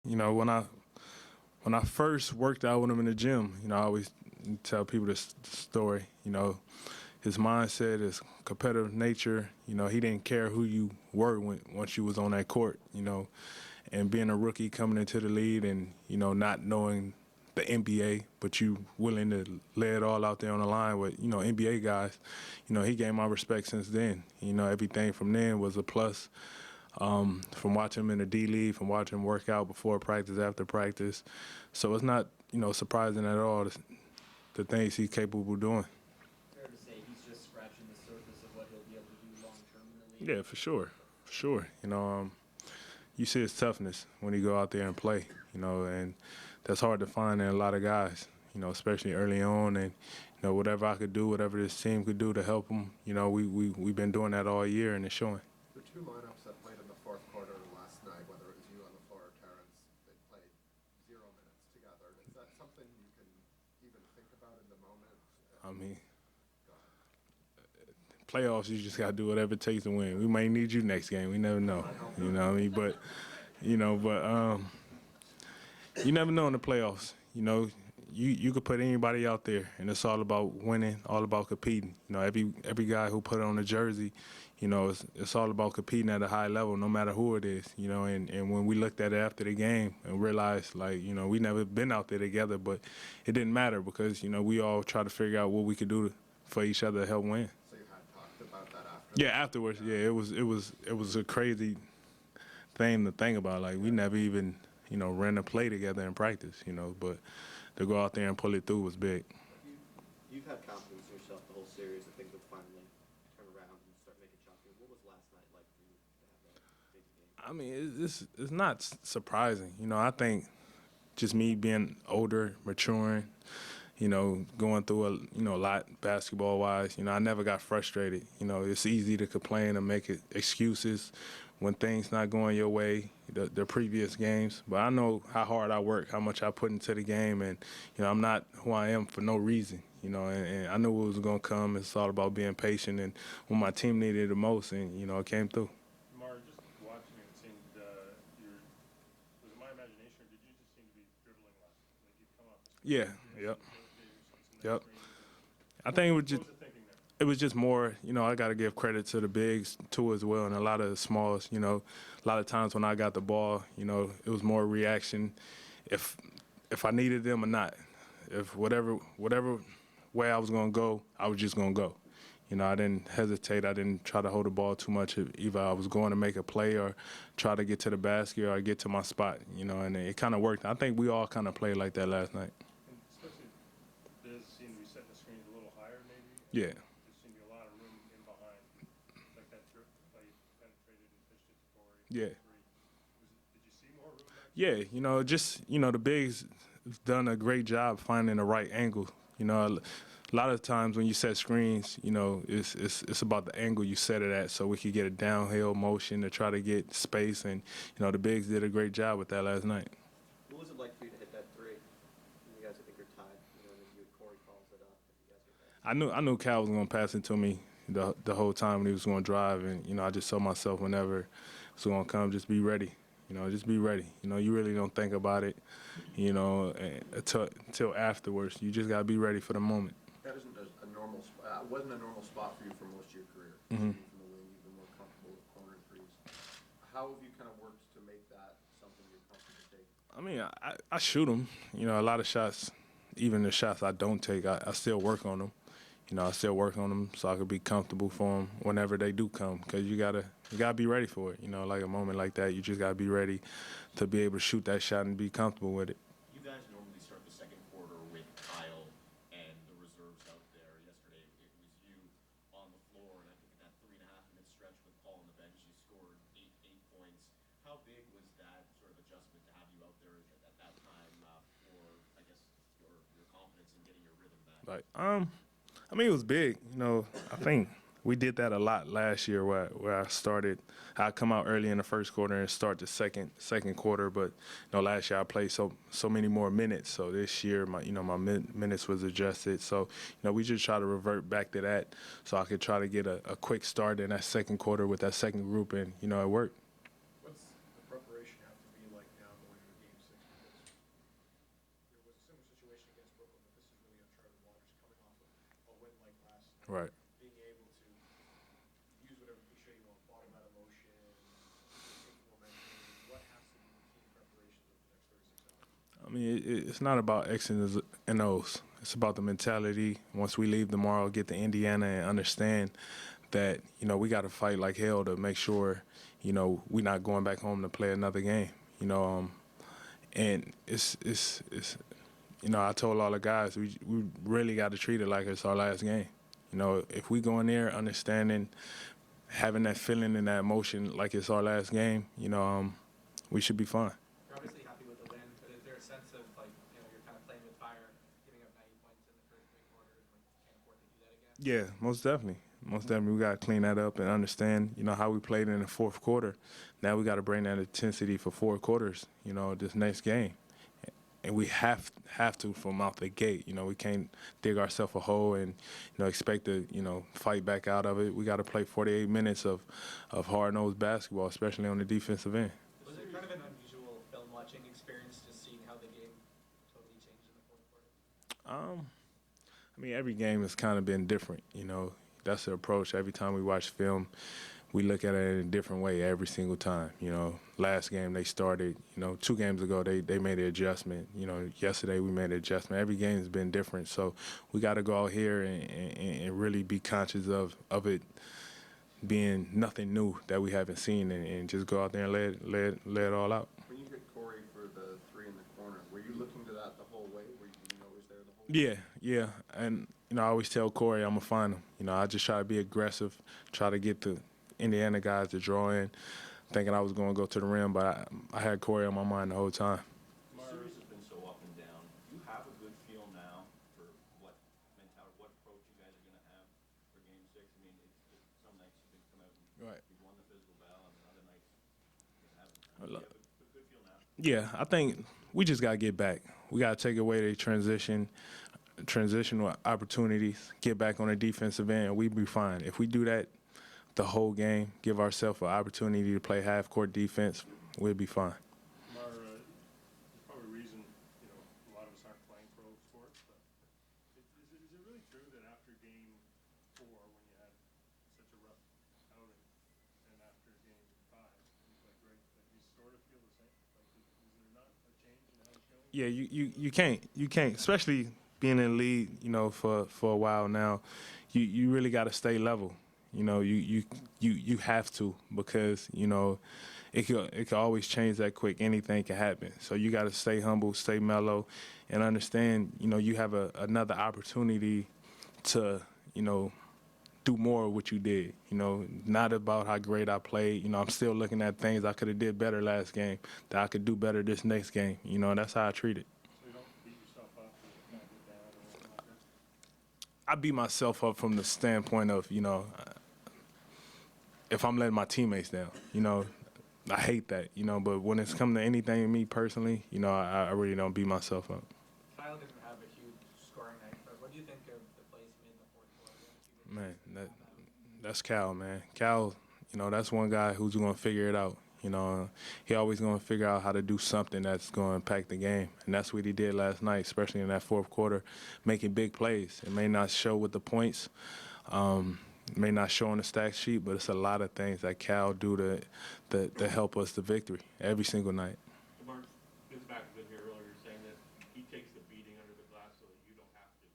When I first worked out with him in the gym, I always tell people this story. His mindset, his competitive nature. He didn't care who you were once you was on that court. And being a rookie coming into the league and not knowing the NBA, but you willing to lay it all out there on the line with NBA guys. He gained my respect since then. Everything from then was a plus. From watching him in the D League, from watching him work out before practice, after practice. So it's not, surprising at all the things he's capable of doing. Fair to say he's just scratching the surface of what he'll be able to do long term in the league. Yeah, for sure, for sure. You see his toughness when he go out there and play. And that's hard to find in a lot of guys. Especially early on, and whatever I could do, whatever this team could do to help him. We've been doing that all year, and it's showing. The two lineups that played in the fourth quarter last night, whether it was you on the floor or Terrence, they played 0 minutes together. Is that something you can even think about in the moment? I mean, playoffs, you just got to do whatever it takes to win. We may need you next game. We never know. You know what I mean? But you never know in the playoffs. You could put anybody out there, and it's all about winning, all about competing. Every guy who put on a jersey, it's all about competing at a high level, no matter who it is. And when we looked at it after the game and realized, we never been out there together, but it didn't matter because we all try to figure out what we could do for each other to help win. So you had talked about that after? Yeah, afterwards. Yeah, it was a crazy thing to think about. We never even ran a play together in practice. But to go out there and pull it through was big. You've had confidence in yourself the whole series that things would finally turn around and start making shots. What was last night like for you to have that big game? I mean, it's not surprising. I think just me being older, maturing, going through a lot basketball-wise. I never got frustrated. It's easy to complain and make excuses when things not going your way, the previous games. But I know how hard I work, how much I put into the game, and I'm not who I am for no reason. And I knew it was going to come. It's all about being patient, and when my team needed it the most, and it came through. DeMar, just watching it seemed was it my imagination, or did you just seem to be dribbling less? You'd come off the screen. Yeah. Yep. I think it was just more, I got to give credit to the bigs, too, as well, and a lot of the smalls. A lot of times when I got the ball, it was more reaction if I needed them or not. If whatever way I was going to go, I was just going to go. I didn't hesitate. I didn't try to hold the ball too much. Either I was going to make a play or try to get to the basket or get to my spot, and it kind of worked. I think we all kind of played like that last night. And especially, Biz seemed to be setting the screens a little higher, maybe. Yeah. There seemed to be a lot of room in behind, like that trip play penetrated and pushed it to Corey. Yeah. Did you see more room back? Yeah, the bigs done a great job finding the right angle. A lot of times when you set screens, it's about the angle you set it at, so we could get a downhill motion to try to get space. And the bigs did a great job with that last night. What was it like for you to hit that three? You guys, I think, are tied. And then you and Corey calls it up. And you guys get that. I knew Cal was going to pass it to me the whole time when he was going to drive, and I just told myself whenever it was going to come, just be ready. Just be ready. You really don't think about it, until afterwards. You just got to be ready for the moment. That isn't a normal wasn't a normal spot for you for most of your career. Mm-hmm. From the wing, you've been more comfortable with corner threes. How have you kind of worked to make that something you're comfortable taking? I mean, I shoot them. A lot of shots, even the shots I don't take, I still work on them. I still work on them so I could be comfortable for them whenever they do come. Because you gotta be ready for it. Like a moment like that, you just gotta be ready to be able to shoot that shot and be comfortable with it. You guys normally start the second quarter with Kyle and the reserves out there. Yesterday it was you on the floor, and I think in that 3.5-minute stretch with Paul on the bench, you scored eight points. How big was that sort of adjustment to have you out there at that time for, I guess, your confidence in getting your rhythm back? I mean, it was big. I think we did that a lot last year where I started. I'd come out early in the first quarter and start the second quarter. But last year I played so many more minutes. So this year my minutes was adjusted. So we just try to revert back to that so I could try to get a quick start in that second quarter with that second group, and it worked. What's the preparation have to be like now going into Game Right. being able to use whatever cliche you want, bottom out of motion, take momentum, what has to be the key preparations of the next 36 hours? I mean, it's not about X's and O's. It's about the mentality. Once we leave tomorrow, get to Indiana and understand that, we got to fight like hell to make sure, we're not going back home to play another game. And it's I told all the guys, we really got to treat it like it's our last game. If we go in there understanding, having that feeling and that emotion like it's our last game, we should be fine. You're obviously happy with the win, but is there a sense of you're kind of playing with fire, giving up 90 points in the first three quarters, can't afford to do that again? Yeah, most definitely. Most definitely, we got to clean that up and understand, how we played in the fourth quarter. Now we got to bring that intensity for 4 quarters, this next game. And we have to from out the gate. We can't dig ourselves a hole and, expect to, fight back out of it. We got to play 48 minutes of hard-nosed basketball, especially on the defensive end. Was it kind of an unusual film watching experience, just seeing how the game totally changed in the fourth quarter? I mean, every game has kind of been different, That's the approach. Every time we watch film, we look at it in a different way every single time. Last game they started, 2 games ago they made an adjustment. Yesterday we made an adjustment. Every game has been different. So we got to go out here and really be conscious of it being nothing new that we haven't seen and just go out there and lay it all out. When you hit Corey for the 3 in the corner, were you looking to that the whole way? Were you know it was there the whole way? Yeah. And, I always tell Corey I'm going to find him. I just try to be aggressive, try to get the Indiana guys to draw in, thinking I was going to go to the rim, but I had Corey on my mind the whole time. The series has been so up and down. Do you have a good feel now for what mentality, what approach you guys are going to have for Game 6? I mean, it's some nights you can come out and Right. you've won the physical battle, and other nights you haven't. I Do you love- have a good feel now? Yeah, I think we just got to get back. We got to take away the transitional opportunities, get back on the defensive end, and we be fine. If we do that the whole game, give ourselves an opportunity to play half-court defense, we'll be fine. DeMar, there's probably a reason, a lot of us aren't playing pro sports, but is it really true that after game 4, when you had such a rough outing, and after game 5, you played great, that you sort of feel the same? Is there not a change in how it's going? Yeah, you can't, especially being in the league, for a while now. You really got to stay level. You have to, because it could always change that quick. Anything can happen. So you got to stay humble, stay mellow, and understand. You have another opportunity to do more of what you did. Not about how great I played. I'm still looking at things I could have did better last game, that I could do better this next game. That's how I treat it. So you don't beat yourself up or kind of get down or anything like that? I beat myself up from the standpoint of, if I'm letting my teammates down, I hate that, but when it's come to anything, me personally, I really don't beat myself up. Kyle didn't have a huge scoring night, but what do you think of the plays he made in the fourth quarter? Man, that's Cal, man. Cal, that's one guy who's going to figure it out. He always going to figure out how to do something that's going to impact the game. And that's what he did last night, especially in that fourth quarter, making big plays. It may not show with the points, may not show on the stat sheet, but it's a lot of things that Cal do to help us to victory every single night. DeMar, Vince Mack was in here earlier saying that he takes the beating under the glass so that you don't have to.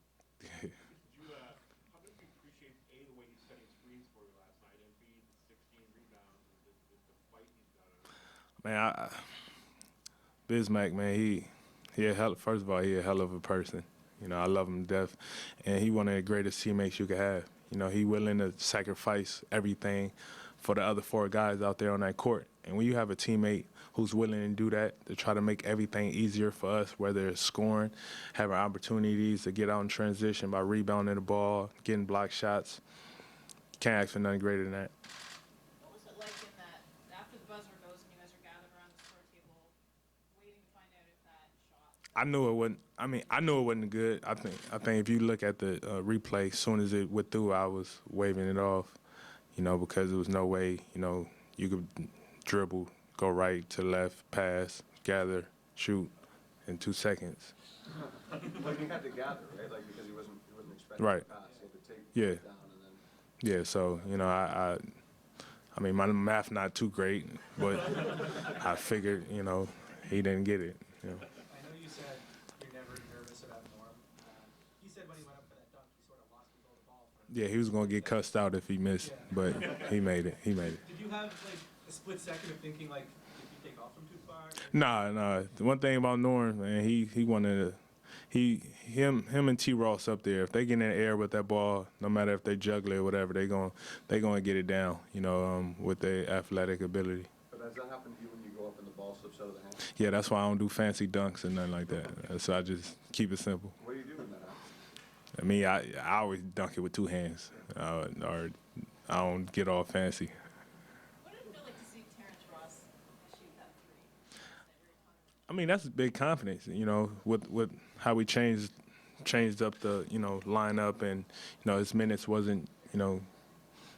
How did you appreciate, A, the way he's setting screens for you last night, and B, the 16 rebounds and the fight he's got on him? Man, Bismack, man, first of all, he a hell of a person. I love him to death, and he one of the greatest teammates you could have. He willing to sacrifice everything for the other 4 guys out there on that court. And when you have a teammate who's willing to do that, to try to make everything easier for us, whether it's scoring, having opportunities to get out in transition by rebounding the ball, getting block shots, can't ask for nothing greater than that. What was it like in that, after the buzzer goes and you guys are gathered around the score table, waiting to find out if that shot? I knew it wasn't. I knew it wasn't good. I think if you look at the replay, as soon as it went through, I was waving it off, because there was no way, you could dribble, go right to left, pass, gather, shoot in 2 seconds. Like he had to gather, right? Like because he wasn't expecting Right. to pass. He had to take Yeah. it down and then. Yeah, so, you know, I mean, my math not too great, but I figured, you know, he didn't get it. You know. I know you said you're never nervous about Norm. He said when he went up for that dunk, he sort of lost control of the ball. Yeah, he was going to get cussed out if he missed, but he made it. He made it. Did you have like a split second of thinking like, if you take off from too far? Nah. The one thing about Norm, man, he wanted to, him and T. Ross up there. If they get in the air with that ball, no matter if they juggle it or whatever, they gonna get it down. You know, with their athletic ability. But has that happened to you when you go up and the ball slips out of the hand? Yeah, that's why I don't do fancy dunks and nothing like that. So I just keep it simple. What do you do when that happens? I mean, I always dunk it with two hands, or I don't get all fancy. What did it feel like to see Terrence Ross shoot that three? I mean, that's big confidence, you know, with how we changed up the, you know, lineup, and, you know, his minutes wasn't, you know,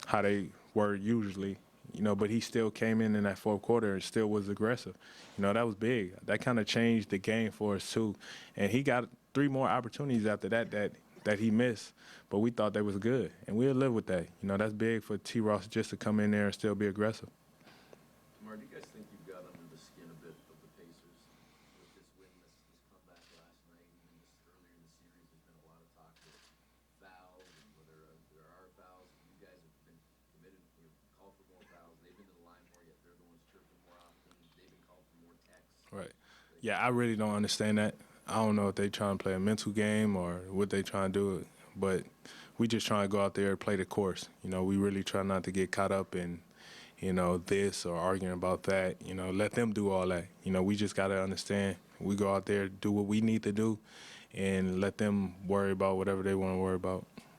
how they were usually, you know, but he still came in that fourth quarter and still was aggressive. You know, that was big. That kind of changed the game for us too. And he got 3 more opportunities after that he missed, but we thought they was good, and we'll live with that. You know, that's big for T. Ross just to come in there and still be aggressive. DeMar, do you guys think you've got under the skin a bit of the Pacers with this win, this comeback last night, and even just earlier in the series? There's been a lot of talk about fouls and whether there are fouls. You guys have been committed, you know, called for more fouls. They've been to the line more, yet they're the ones chirping more often. They've been called for more techs. Right. Yeah, I really don't understand that. I don't know if they trying to play a mental game or what they trying to do, but we just trying to go out there and play the course. You know, we really try not to get caught up in, you know, this or arguing about that. You know, let them do all that. You know, we just got to understand. We go out there, do what we need to do, and let them worry about whatever they want to worry about.